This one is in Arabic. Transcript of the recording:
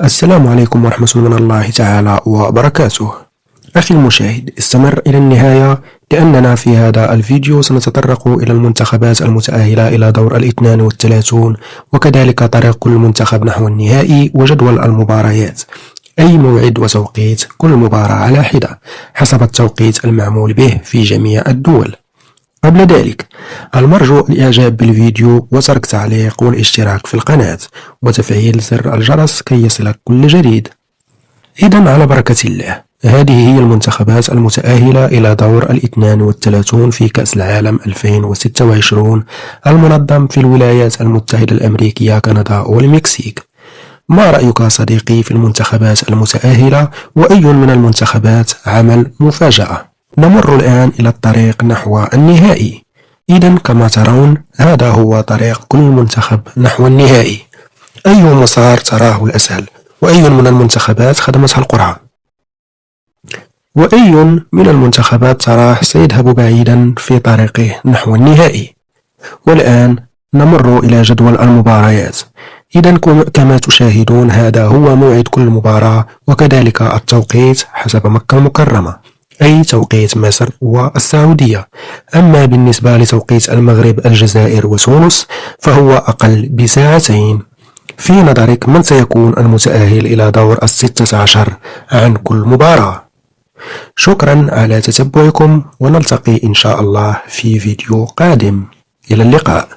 السلام عليكم ورحمة من الله تعالى وبركاته. أخي المشاهد، استمر إلى النهاية لأننا في هذا الفيديو سنتطرق إلى المنتخبات المتأهلة إلى دور 32 وكذلك طريق كل منتخب نحو النهائي وجدول المباريات، أي موعد وتوقيت كل مباراة على حدة حسب التوقيت المعمول به في جميع الدول. قبل ذلك المرجو الإعجاب بالفيديو وترك تعليق والاشتراك في القناة وتفعيل زر الجرس كي يصلك كل جديد. إذن على بركة الله، هذه هي المنتخبات المتأهلة إلى دور 32 في كأس العالم 2026 المنظم في الولايات المتحدة الأمريكية، كندا والمكسيك. ما رأيك صديقي في المنتخبات المتأهلة؟ وأي من المنتخبات عمل مفاجأة؟ نمر الآن إلى الطريق نحو النهائي. إذن كما ترون هذا هو طريق كل منتخب نحو النهائي. أي مسار تراه الأسهل؟ وأي من المنتخبات خدمتها القرعة؟ وأي من المنتخبات تراه سيذهب بعيدا في طريقه نحو النهائي؟ والآن نمر إلى جدول المباريات. إذن كما تشاهدون هذا هو موعد كل مباراة وكذلك التوقيت حسب مكة المكرمة، أي توقيت مصر والسعودية. أما بالنسبة لتوقيت المغرب، الجزائر وتونس فهو أقل بساعتين. في نظرك من سيكون المتأهل إلى دور 16 عن كل مباراة؟ شكرا على تتبعكم، ونلتقي إن شاء الله في فيديو قادم. إلى اللقاء.